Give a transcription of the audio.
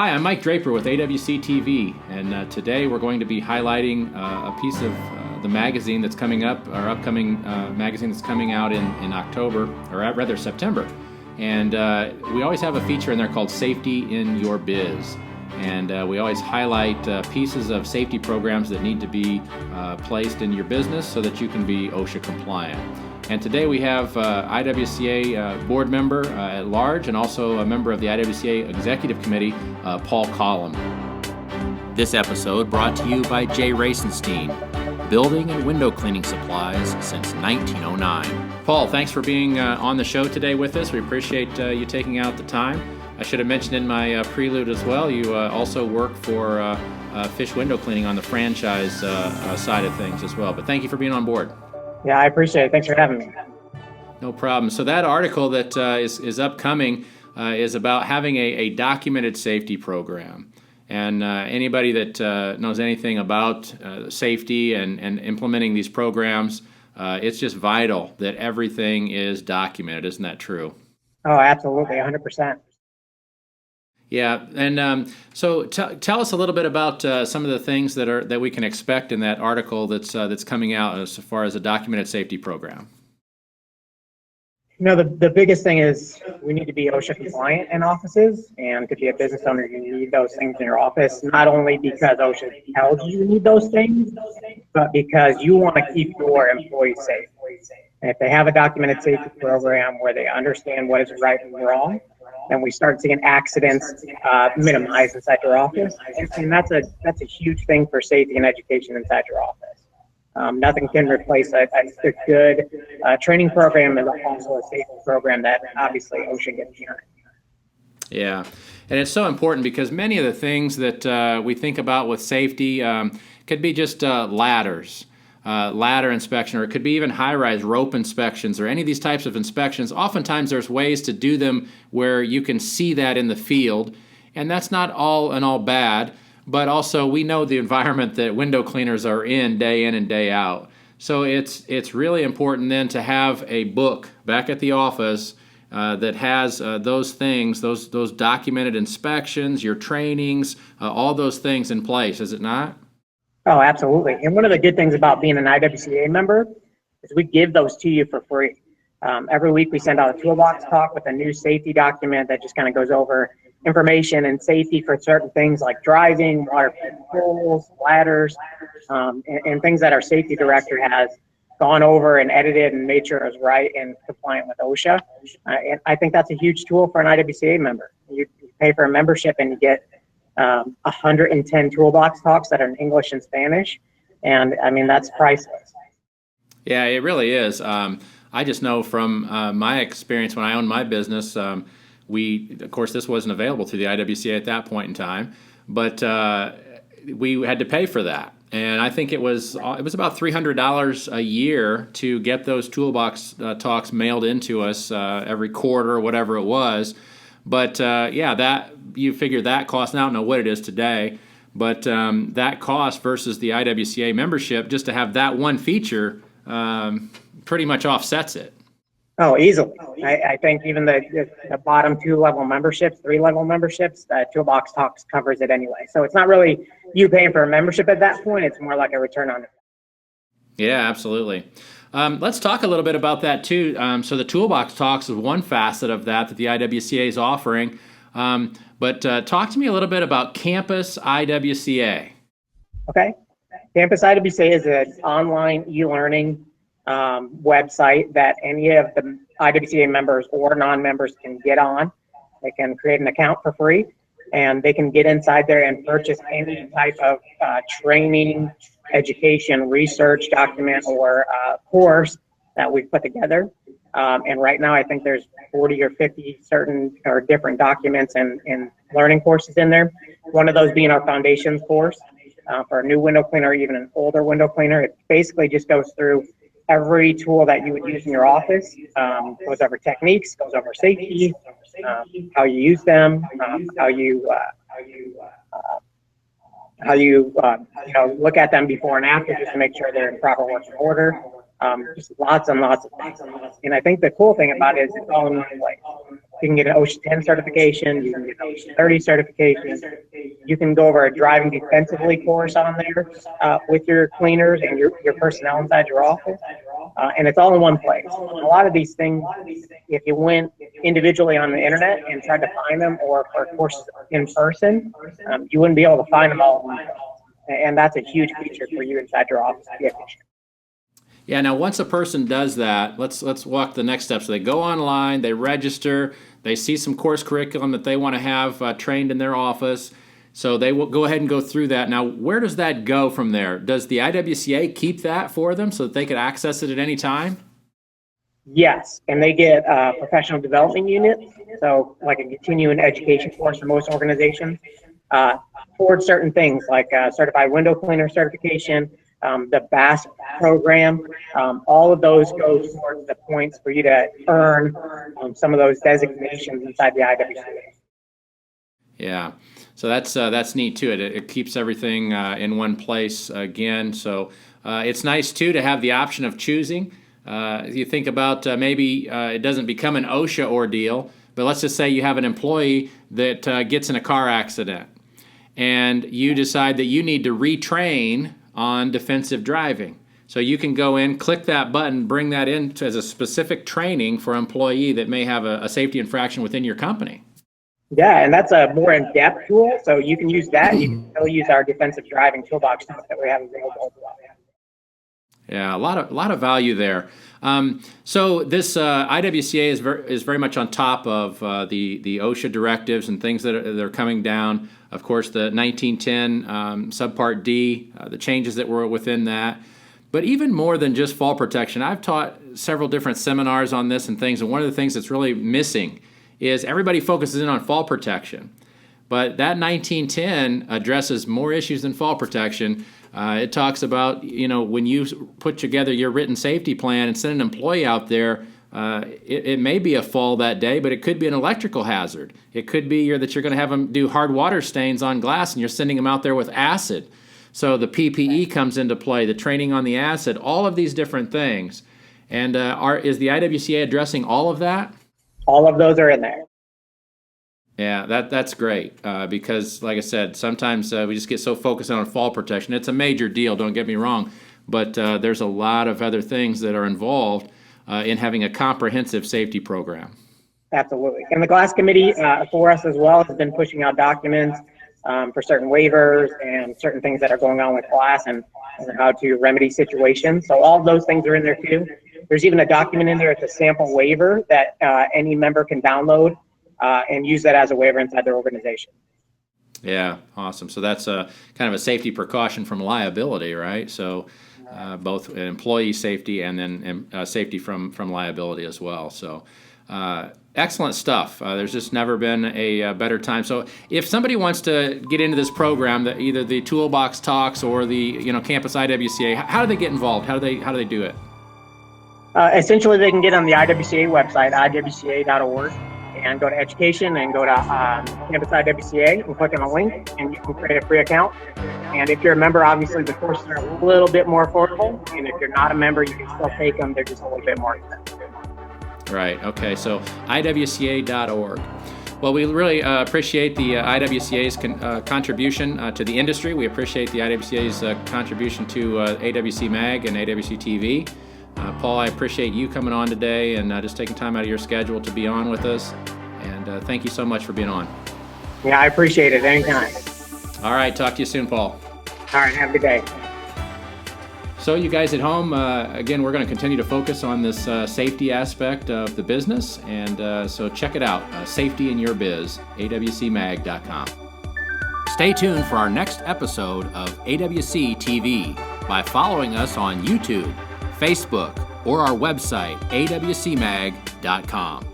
Hi, I'm Mike Draper with AWC TV, and today we're going to be highlighting a piece of the magazine that's coming up, our upcoming magazine that's coming out in October, or rather September. And we always have a feature in there called Safety in Your Biz. And we always highlight pieces of safety programs that need to be placed in your business so that you can be OSHA compliant. And today we have IWCA board member at large and also a member of the IWCA Executive Committee, Paul Collum. This episode brought to you by Jay Racenstein, building and window cleaning supplies since 1909. Paul, thanks for being on the show today with us. We appreciate you taking out the time. I should have mentioned in my prelude as well, you also work for Fish Window Cleaning on the franchise side of things as well. But thank you for being on board. Yeah, I appreciate it. Thanks for having me. No problem. So that article that is upcoming is about having a documented safety program. And anybody that knows anything about safety and implementing these programs, it's just vital that everything is documented. Isn't that true? Oh, absolutely, 100%. Yeah, and so tell us a little bit about some of the things that we can expect in that article that's coming out as far as a documented safety program. You know, the biggest thing is we need to be OSHA compliant in offices, and to be a business owner, you need those things in your office, not only because OSHA tells you need those things, but because you want to keep your employees safe. And if they have a documented safety program where they understand what is right and wrong, then we start seeing accidents minimized inside your office, and that's a huge thing for safety and education inside your office. Nothing can replace a good training program and also a safety program that obviously OSHA gets behind. Yeah, and it's so important because many of the things that we think about with safety could be just ladders. Ladder inspection, or it could be even high-rise rope inspections, or any of these types of inspections. Oftentimes there's ways to do them where you can see that in the field, and that's not all bad, but also we know the environment that window cleaners are in and day out. So it's really important then to have a book back at the office that has those things, those documented inspections, your trainings, all those things in place, is it not? Oh, absolutely. And one of the good things about being an IWCA member is we give those to you for free. Every week we send out a toolbox talk with a new safety document that just kind of goes over information and safety for certain things like driving, water poles, ladders, and things that our safety director has gone over and edited and made sure is right and compliant with OSHA. And I think that's a huge tool for an IWCA member. You pay for a membership and you get 110 toolbox talks that are in English and Spanish, and I mean that's priceless. Yeah, it really is. I just know from my experience when I owned my business, of course this wasn't available through the IWCA at that point in time, but we had to pay for that, and I think it was about $300 a year to get those toolbox talks mailed into us every quarter or whatever it was. But that you figure that cost, and I don't know what it is today, but that cost versus the IWCA membership, just to have that one feature, pretty much offsets it. Oh, easily. I think even the bottom three-level memberships, Toolbox Talks covers it anyway. So it's not really you paying for a membership at that point. It's more like a return on it. Yeah, absolutely. Let's talk a little bit about that too. So the Toolbox Talks is one facet of that the IWCA is offering. But talk to me a little bit about Campus IWCA. Okay. Campus IWCA is an online e-learning website that any of the IWCA members or non-members can get on. They can create an account for free, and they can get inside there and purchase any type of training, education, research document, or course that we've put together. And right now I think there's 40 or 50 certain or different documents and learning courses in there. One of those being our foundations course for a new window cleaner or even an older window cleaner. It basically just goes through every tool that you would use in your office, goes over techniques, goes over safety, how you use them, how you look at them before and after just to make sure they're in proper working order. Just lots and lots of things. And I think the cool thing about it is it's all in one place. you can get an OSHA 10 certification, you can get an OSHA 30 certification. You can go over a driving defensively course on there with your cleaners and your personnel inside your office. And it's all in one place. A lot of these things, if you went individually on the internet and tried to find them, or for courses in person, you wouldn't be able to find them all. And that's a huge feature for you inside your office to be efficient. Yeah, now once a person does that, let's walk the next step. So they go online, they register, they see some course curriculum that they want to have trained in their office. So they will go ahead and go through that. Now, where does that go from there? Does the IWCA keep that for them so that they could access it at any time? Yes, and they get professional development units, so like a continuing education course for most organizations, towards certain things like certified window cleaner certification, the BAS program. All of those go towards the points for you to earn some of those designations inside the IWCA. Yeah, so that's neat too. It keeps everything in one place again. So it's nice too to have the option of choosing. You think about maybe it doesn't become an OSHA ordeal, but let's just say you have an employee that gets in a car accident, and you decide that you need to retrain on defensive driving. So you can go in, click that button, bring that in as a specific training for an employee that may have a safety infraction within your company. Yeah, and that's a more in-depth tool, so you can use that. You can still use our defensive driving toolbox that we have available. Yeah, a lot of value there. So this IWCA is very much on top of the OSHA directives and things that are coming down. Of course, the 1910 Subpart D, the changes that were within that. But even more than just fall protection, I've taught several different seminars on this and things, and one of the things that's really missing is everybody focuses in on fall protection. But that 1910 addresses more issues than fall protection. It talks about, when you put together your written safety plan and send an employee out there, it may be a fall that day, but it could be an electrical hazard. It could be that you're going to have them do hard water stains on glass and you're sending them out there with acid. So the PPE comes into play, the training on the acid, all of these different things. And is the IWCA addressing all of that? All of those are in there. Yeah, that's great because, like I said, sometimes we just get so focused on fall protection. It's a major deal, don't get me wrong, but there's a lot of other things that are involved in having a comprehensive safety program. Absolutely. And the glass committee for us as well has been pushing out documents for certain waivers and certain things that are going on with glass and how to remedy situations. So all of those things are in there too. There's even a document in there. It's a sample waiver that any member can download and use that as a waiver inside their organization. Yeah, awesome. So that's kind of a safety precaution from liability, right? So both employee safety and then safety from liability as well. So excellent stuff. There's just never been a better time. So if somebody wants to get into this program, either the Toolbox Talks or the Campus IWCA, how do they get involved? How do they do it? Essentially, they can get on the IWCA website, iwca.org, and go to education and go to Campus IWCA and click on a link, and you can create a free account. And if you're a member, obviously the courses are a little bit more affordable. And if you're not a member, you can still take them. They're just a little bit more expensive. Right. Okay. So IWCA.org. Well, we really appreciate the IWCA's contribution to the industry. We appreciate the IWCA's contribution to AWC Mag and AWC TV. Paul, I appreciate you coming on today and just taking time out of your schedule to be on with us. And thank you so much for being on. Yeah, I appreciate it. Anytime. All right. Talk to you soon, Paul. All right. Have a good day. So you guys at home, again, we're going to continue to focus on this safety aspect of the business. And so check it out, Safety in Your Biz, awcmag.com. Stay tuned for our next episode of AWC TV by following us on YouTube, Facebook, or our website, awcmag.com.